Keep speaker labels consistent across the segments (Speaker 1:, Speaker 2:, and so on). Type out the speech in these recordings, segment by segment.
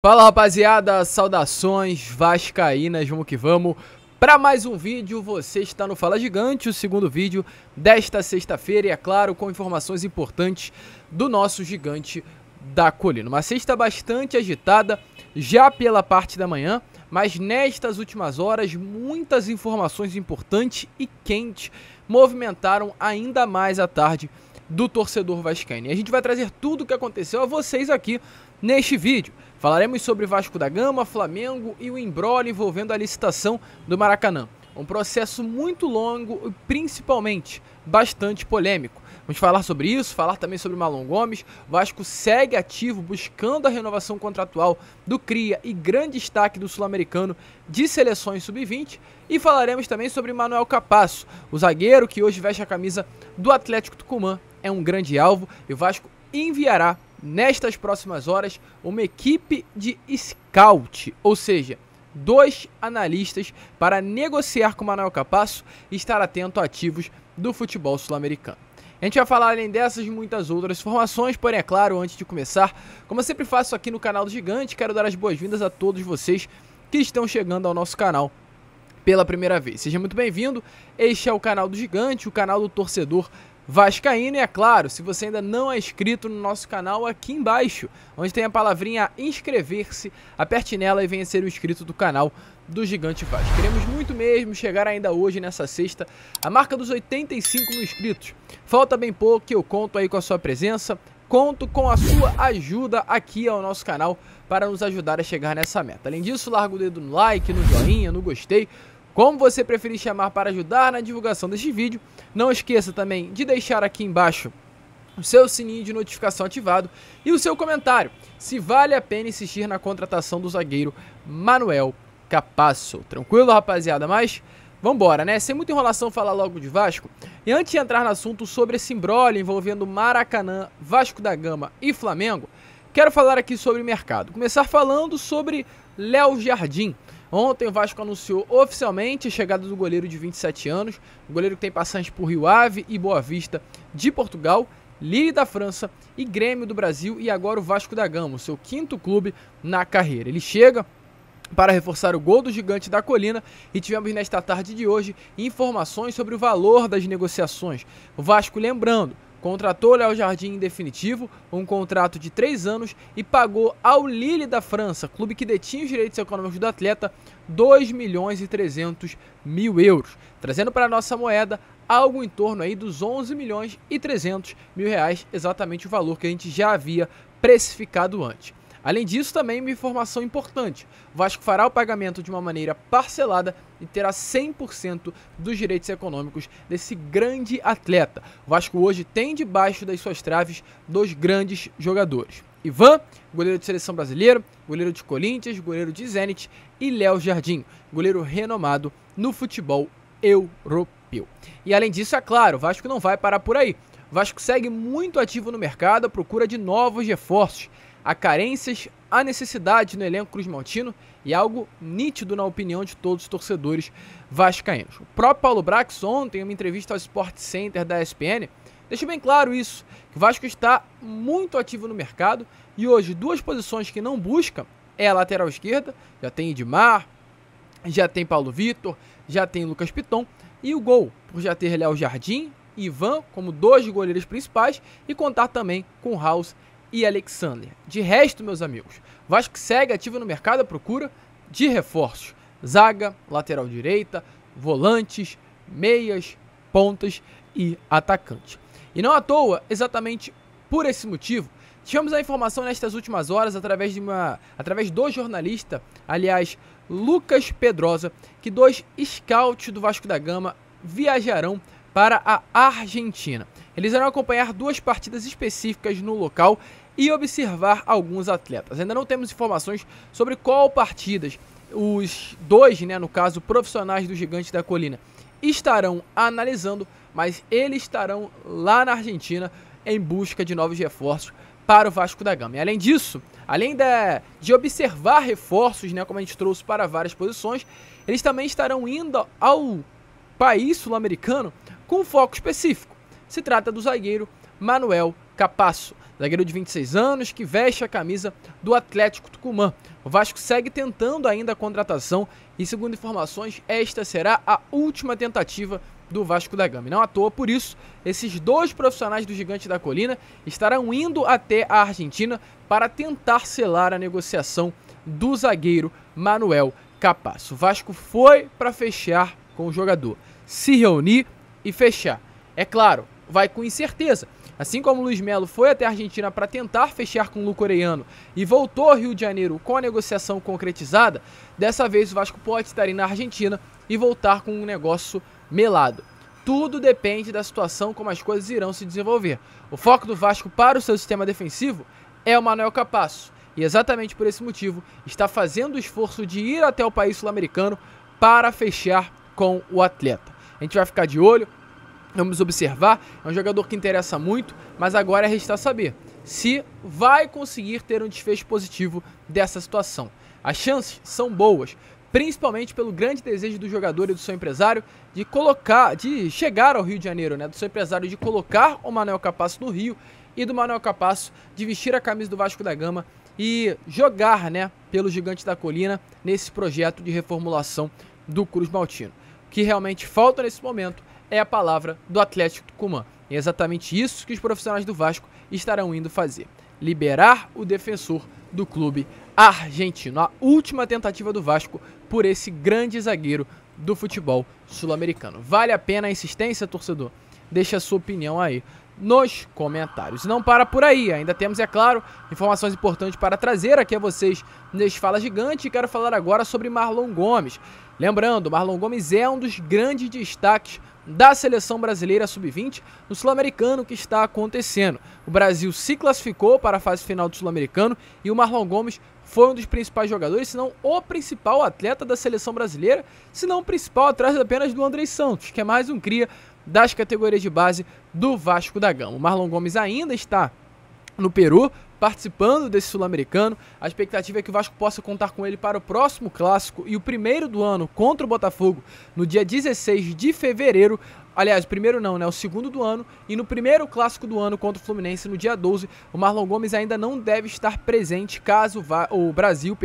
Speaker 1: Fala rapaziada, saudações vascaínas, vamos que vamos para mais um vídeo. Você está no Fala Gigante, o segundo vídeo desta sexta-feira e é claro, com informações importantes do nosso gigante da colina. Uma sexta bastante agitada já pela parte da manhã, mas nestas últimas horas muitas informações importantes e quentes movimentaram ainda mais a tarde do torcedor vascaíno. E a gente vai trazer tudo o que aconteceu a vocês aqui neste vídeo. Falaremos sobre Vasco da Gama, Flamengo e o imbróglio envolvendo a licitação do Maracanã. Um processo muito longo e principalmente bastante polêmico. Vamos falar sobre isso, falar também sobre Marlon Gomes. O Vasco segue ativo buscando a renovação contratual do Cria e grande destaque do sul-americano de seleções sub-20. E falaremos também sobre Manuel Capasso, o zagueiro que hoje veste a camisa do Atlético Tucumã. É um grande alvo e o Vasco enviará nestas próximas horas uma equipe de scout, ou seja, 2 analistas para negociar com Manuel Capasso e estar atento a ativos do futebol sul-americano. A gente vai falar além dessas e muitas outras informações, porém é claro, antes de começar, como eu sempre faço aqui no canal do Gigante, quero dar as boas-vindas a todos vocês que estão chegando ao nosso canal pela primeira vez. Seja muito bem-vindo, este é o canal do Gigante, o canal do torcedor vascaíno, e é claro, se você ainda não é inscrito no nosso canal, aqui embaixo, onde tem a palavrinha inscrever-se, aperte nela e venha ser o inscrito do canal do Gigante Vasco. Queremos muito mesmo chegar ainda hoje, nessa sexta, a marca dos 85 mil inscritos. Falta bem pouco, eu conto aí com a sua presença, conto com a sua ajuda aqui ao nosso canal para nos ajudar a chegar nessa meta. Além disso, larga o dedo no like, no joinha, no gostei, como você preferir chamar, para ajudar na divulgação deste vídeo. Não esqueça também de deixar aqui embaixo o seu sininho de notificação ativado e o seu comentário, se vale a pena insistir na contratação do zagueiro Manuel Capasso. Tranquilo, rapaziada? Mas vambora, né? Sem muita enrolação, falar logo de Vasco. E antes de entrar no assunto sobre esse imbróglio envolvendo Maracanã, Vasco da Gama e Flamengo, quero falar aqui sobre mercado. Começar falando sobre Léo Jardim. Ontem o Vasco anunciou oficialmente a chegada do goleiro de 27 anos, o goleiro que tem passagens por Rio Ave e Boa Vista de Portugal, Lille da França e Grêmio do Brasil, e agora o Vasco da Gama, o seu 5º clube na carreira. Ele chega para reforçar o gol do gigante da colina e tivemos nesta tarde de hoje informações sobre o valor das negociações. O Vasco, lembrando, contratou Léo Jardim em definitivo, um contrato de 3 anos e pagou ao Lille da França, clube que detinha os direitos econômicos do atleta, 2.300.000 euros, trazendo para a nossa moeda algo em torno aí dos 11.300.000 reais, exatamente o valor que a gente já havia precificado antes. Além disso, também uma informação importante: o Vasco fará o pagamento de uma maneira parcelada e terá 100% dos direitos econômicos desse grande atleta. O Vasco hoje tem debaixo das suas traves 2 grandes jogadores: Ivan, goleiro de seleção brasileira, goleiro de Corinthians, goleiro de Zenit, e Léo Jardim, goleiro renomado no futebol europeu. E além disso, é claro, o Vasco não vai parar por aí. O Vasco segue muito ativo no mercado à procura de novos reforços. Há carências, há necessidade no elenco cruzmaltino e algo nítido na opinião de todos os torcedores vascaínos. O próprio Paulo Brax, ontem, em uma entrevista ao Sport Center da ESPN, deixa bem claro isso, que o Vasco está muito ativo no mercado e hoje 2 posições que não busca é a lateral esquerda, já tem Edmar, já tem Paulo Vitor, já tem Lucas Piton, e o gol, por já ter Léo Jardim e Ivan como 2 goleiros principais e contar também com House e Alexander. De resto, meus amigos, o Vasco segue ativo no mercado à procura de reforços: zaga, lateral direita, volantes, meias, pontas e atacante. E não à toa, exatamente por esse motivo, tivemos a informação nestas últimas horas através do jornalista, aliás, Lucas Pedrosa, que 2 scouts do Vasco da Gama viajarão para a Argentina. Eles irão acompanhar 2 partidas específicas no local e observar alguns atletas. Ainda não temos informações sobre qual partidas os 2, né, no caso profissionais do Gigante da Colina, estarão analisando, mas eles estarão lá na Argentina em busca de novos reforços para o Vasco da Gama. E além disso, além de observar reforços, né, como a gente trouxe para várias posições, eles também estarão indo ao país sul-americano com foco específico. Se trata do zagueiro Manuel Capasso. zagueiro de 26 anos que veste a camisa do Atlético Tucumã. O Vasco segue tentando ainda a contratação e, segundo informações, esta será a última tentativa do Vasco da Gama. E não à toa, por isso, esses dois profissionais do Gigante da Colina estarão indo até a Argentina para tentar selar a negociação do zagueiro Manuel Capasso. O Vasco foi para fechar com o jogador, se reunir e fechar. É claro, vai com incerteza. Assim como o Luiz Melo foi até a Argentina para tentar fechar com o Lu Coreano e voltou ao Rio de Janeiro com a negociação concretizada, dessa vez o Vasco pode estar indo na Argentina e voltar com um negócio melado. Tudo depende da situação como as coisas irão se desenvolver. O foco do Vasco para o seu sistema defensivo é o Manuel Capasso. E exatamente por esse motivo está fazendo o esforço de ir até o país sul-americano para fechar com o atleta. A gente vai ficar de olho, vamos observar, é um jogador que interessa muito, mas agora resta saber se vai conseguir ter um desfecho positivo dessa situação. As chances são boas, principalmente pelo grande desejo do jogador e do seu empresário de chegar ao Rio de Janeiro, né? Do seu empresário de colocar o Manuel Capasso no Rio e do Manuel Capasso de vestir a camisa do Vasco da Gama e jogar, né, pelo Gigante da Colina nesse projeto de reformulação do Cruz Maltino. O que realmente falta nesse momento é a palavra do Atlético Tucumã. E é exatamente isso que os profissionais do Vasco estarão indo fazer. Liberar o defensor do clube argentino. A última tentativa do Vasco por esse grande zagueiro do futebol sul-americano. Vale a pena a insistência, torcedor? Deixa a sua opinião aí nos comentários. Não para por aí, ainda temos, é claro, informações importantes para trazer aqui a vocês neste Fala Gigante, e quero falar agora sobre Marlon Gomes. Lembrando, Marlon Gomes é um dos grandes destaques da seleção brasileira sub-20 no Sul-Americano que está acontecendo. O Brasil se classificou para a fase final do Sul-Americano e o Marlon Gomes foi um dos principais jogadores, se não o principal atleta da seleção brasileira, se não o principal, atrás apenas do Andrei Santos, que é mais um cria das categorias de base do Vasco da Gama. O Marlon Gomes ainda está no Peru, participando desse Sul-Americano. A expectativa é que o Vasco possa contar com ele para o próximo clássico e o primeiro do ano contra o Botafogo no dia 16 de fevereiro. Aliás, o primeiro não, né? O segundo do ano. E no primeiro clássico do ano contra o Fluminense no dia 12, o Marlon Gomes ainda não deve estar presente caso o Brasil,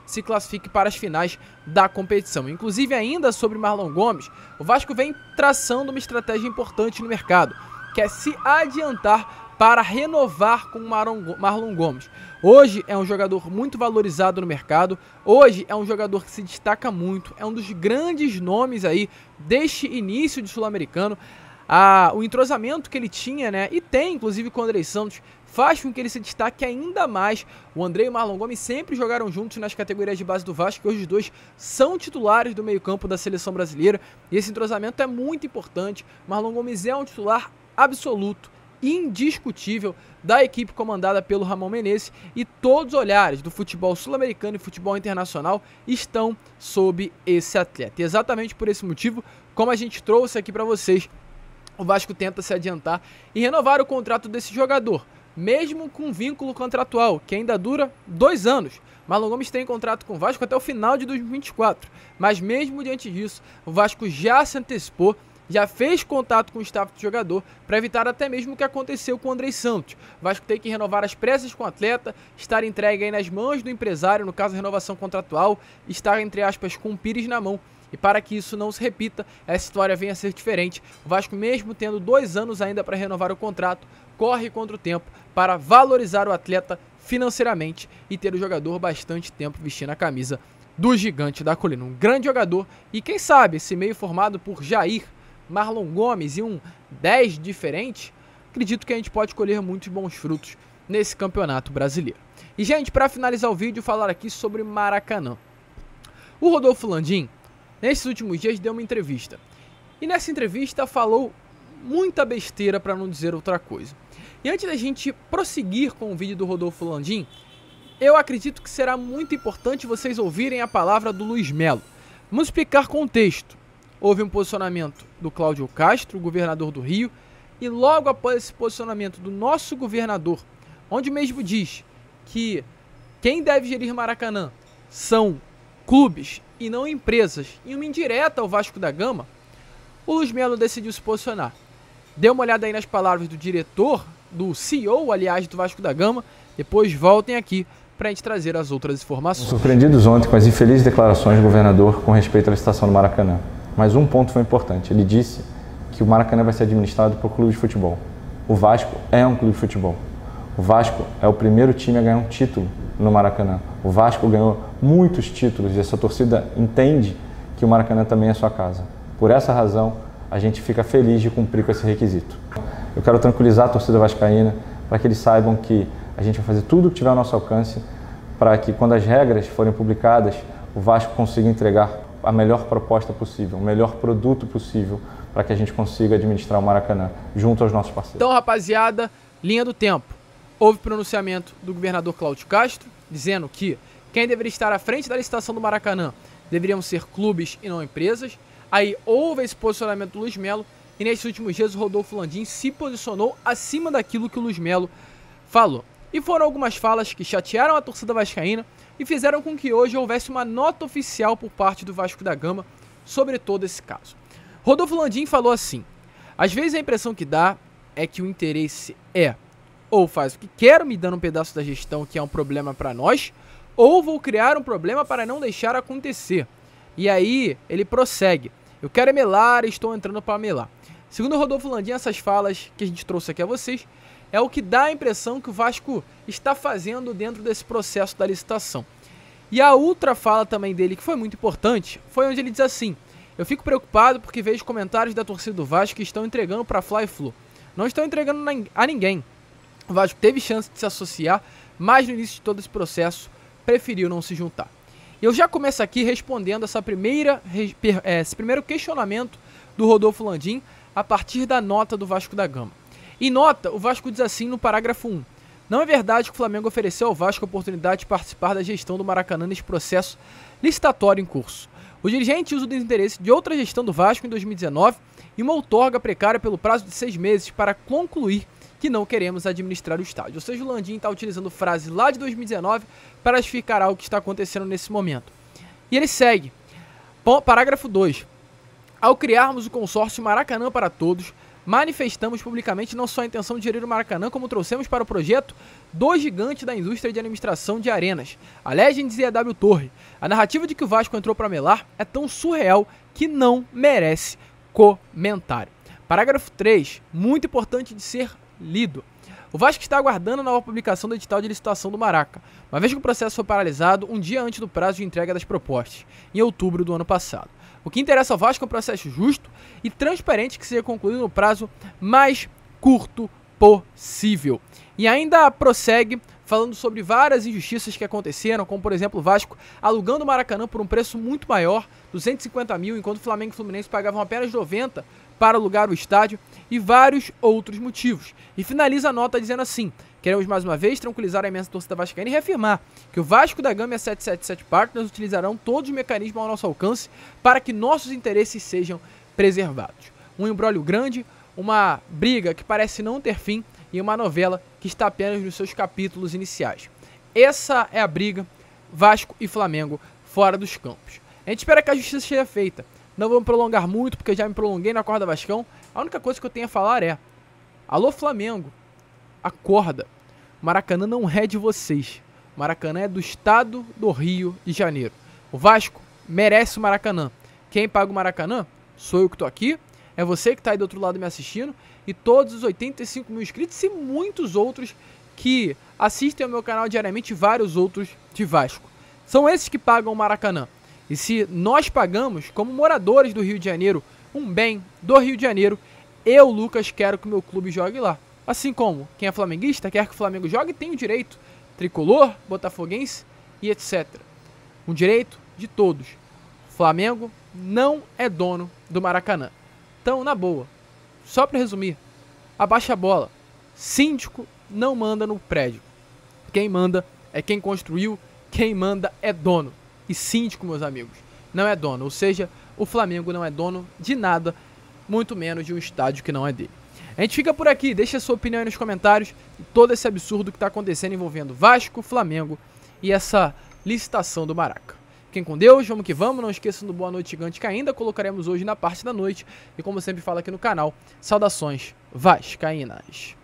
Speaker 1: se classifique para as finais da competição. Inclusive, ainda sobre Marlon Gomes, o Vasco vem traçando uma estratégia importante no mercado, que é se adiantar para renovar com o Marlon Gomes. Hoje é um jogador muito valorizado no mercado, hoje é um jogador que se destaca muito, é um dos grandes nomes aí deste início de Sul-Americano. O entrosamento que ele tinha, né, e tem inclusive com o Andrei Santos, faz com que ele se destaque ainda mais. O Andrei e o Marlon Gomes sempre jogaram juntos nas categorias de base do Vasco, e hoje os dois são titulares do meio-campo da seleção brasileira, e esse entrosamento é muito importante. Marlon Gomes é um titular absoluto, indiscutível da equipe comandada pelo Ramon Menezes, e todos os olhares do futebol sul-americano e futebol internacional estão sob esse atleta. E exatamente por esse motivo, como a gente trouxe aqui para vocês, o Vasco tenta se adiantar e renovar o contrato desse jogador, mesmo com vínculo contratual, que ainda dura 2 anos. Marlon Gomes tem contrato com o Vasco até o final de 2024, mas mesmo diante disso, o Vasco já se antecipou, já fez contato com o staff do jogador para evitar até mesmo o que aconteceu com o Andrei Santos. O Vasco tem que renovar as pressas com o atleta, estar entregue aí nas mãos do empresário, no caso a renovação contratual, estar entre aspas com o Pires na mão. E para que isso não se repita, essa história venha a ser diferente, o Vasco, mesmo tendo 2 anos ainda para renovar o contrato, corre contra o tempo para valorizar o atleta financeiramente e ter o jogador bastante tempo vestindo a camisa do Gigante da Colina. Um grande jogador, e quem sabe esse meio formado por Jair, Marlon Gomes e um 10 diferente, acredito que a gente pode colher muitos bons frutos nesse campeonato brasileiro. E, gente, para finalizar o vídeo, falar aqui sobre Maracanã. O Rodolfo Landim, nesses últimos dias, deu uma entrevista. E nessa entrevista falou muita besteira, para não dizer outra coisa. E antes da gente prosseguir com o vídeo do Rodolfo Landim, eu acredito que será muito importante vocês ouvirem a palavra do Luiz Melo. Vamos explicar contexto. Houve um posicionamento do Cláudio Castro, governador do Rio, e logo após esse posicionamento do nosso governador, onde mesmo diz que quem deve gerir Maracanã são clubes e não empresas, e uma indireta ao Vasco da Gama, o Luiz Melo decidiu se posicionar. Dê uma olhada aí nas palavras do diretor do CEO, aliás, do Vasco da Gama. Depois voltem aqui para a gente trazer as outras informações.
Speaker 2: Surpreendidos ontem com as infelizes declarações do governador com respeito à licitação do Maracanã. Mas um ponto foi importante. Ele disse que o Maracanã vai ser administrado por clube de futebol. O Vasco é um clube de futebol. O Vasco é o primeiro time a ganhar um título no Maracanã. O Vasco ganhou muitos títulos e essa torcida entende que o Maracanã também é sua casa. Por essa razão, a gente fica feliz de cumprir com esse requisito. Eu quero tranquilizar a torcida vascaína para que eles saibam que a gente vai fazer tudo o que tiver ao nosso alcance para que, quando as regras forem publicadas, o Vasco consiga entregar a melhor proposta possível, o melhor produto possível para que a gente consiga administrar o Maracanã junto aos nossos parceiros.
Speaker 1: Então, rapaziada, linha do tempo. Houve pronunciamento do governador Cláudio Castro dizendo que quem deveria estar à frente da licitação do Maracanã deveriam ser clubes e não empresas. Aí houve esse posicionamento do Luiz Melo e nesses últimos dias o Rodolfo Landim se posicionou acima daquilo que o Luiz Melo falou. E foram algumas falas que chatearam a torcida vascaína e fizeram com que hoje houvesse uma nota oficial por parte do Vasco da Gama sobre todo esse caso. Rodolfo Landim falou assim: às vezes a impressão que dá é que o interesse é ou faz o que quero, me dando um pedaço da gestão que é um problema para nós, ou vou criar um problema para não deixar acontecer. E aí ele prossegue: eu quero é melar e estou entrando para melar. Segundo o Rodolfo Landim, essas falas que a gente trouxe aqui a vocês é o que dá a impressão que o Vasco está fazendo dentro desse processo da licitação. E a outra fala também dele, que foi muito importante, foi onde ele diz assim: eu fico preocupado porque vejo comentários da torcida do Vasco que estão entregando para Fla-Flu. Não estão entregando a ninguém. O Vasco teve chance de se associar, mas no início de todo esse processo preferiu não se juntar. Eu já começo aqui respondendo esse primeiro questionamento do Rodolfo Landim a partir da nota do Vasco da Gama. Em nota, o Vasco diz assim no parágrafo 1. Não é verdade que o Flamengo ofereceu ao Vasco a oportunidade de participar da gestão do Maracanã neste processo licitatório em curso. O dirigente usa o desinteresse de outra gestão do Vasco em 2019 e uma outorga precária pelo prazo de 6 meses para concluir que não queremos administrar o estádio. Ou seja, o Landim está utilizando frase lá de 2019 para justificar algo que está acontecendo nesse momento. E ele segue. Parágrafo 2. Ao criarmos o consórcio Maracanã para Todos, manifestamos publicamente não só a intenção de gerir o Maracanã, como trouxemos para o projeto dois gigantes da indústria de administração de arenas, a Legends e a W Torre. A narrativa de que o Vasco entrou para melar é tão surreal que não merece comentário. Parágrafo 3, muito importante de ser lido. O Vasco está aguardando a nova publicação do edital de licitação do Maraca, uma vez que o processo foi paralisado um dia antes do prazo de entrega das propostas, em outubro do ano passado. O que interessa ao Vasco é um processo justo e transparente que seja concluído no prazo mais curto possível. E ainda prossegue falando sobre várias injustiças que aconteceram, como por exemplo o Vasco alugando o Maracanã por um preço muito maior, 250 mil, enquanto o Flamengo e o Fluminense pagavam apenas 90 para alugar o estádio, e vários outros motivos. E finaliza a nota dizendo assim: queremos mais uma vez tranquilizar a imensa torcida vascaína e reafirmar que o Vasco da Gama e a 777 Partners utilizarão todos os mecanismos ao nosso alcance para que nossos interesses sejam preservados. Um imbróglio grande, uma briga que parece não ter fim e uma novela que está apenas nos seus capítulos iniciais. Essa é a briga Vasco e Flamengo fora dos campos. A gente espera que a justiça seja feita. Não vou me prolongar muito, porque eu já me prolonguei na corda Vascão. A única coisa que eu tenho a falar é: alô Flamengo, acorda. O Maracanã não é de vocês. O Maracanã é do estado do Rio de Janeiro. O Vasco merece o Maracanã. Quem paga o Maracanã? Sou eu que estou aqui, é você que está aí do outro lado me assistindo, e todos os 85 mil inscritos e muitos outros que assistem ao meu canal diariamente, e vários outros de Vasco. São esses que pagam o Maracanã. E se nós pagamos, como moradores do Rio de Janeiro, um bem do Rio de Janeiro, eu, Lucas, quero que o meu clube jogue lá. Assim como quem é flamenguista quer que o Flamengo jogue, tem o direito, tricolor, botafoguense e etc. Um direito de todos. O Flamengo não é dono do Maracanã. Então, na boa, só para resumir, abaixa a bola. Síndico não manda no prédio. Quem manda é quem construiu, quem manda é dono. E síndico, meus amigos, não é dono. Ou seja, o Flamengo não é dono de nada, muito menos de um estádio que não é dele. A gente fica por aqui, deixa a sua opinião aí nos comentários de todo esse absurdo que está acontecendo envolvendo Vasco, Flamengo e essa licitação do Maraca. Fiquem com Deus, vamos que vamos. Não esqueçam do Boa Noite Gigante, que ainda colocaremos hoje na parte da noite. E como sempre falo aqui no canal, saudações vascaínas.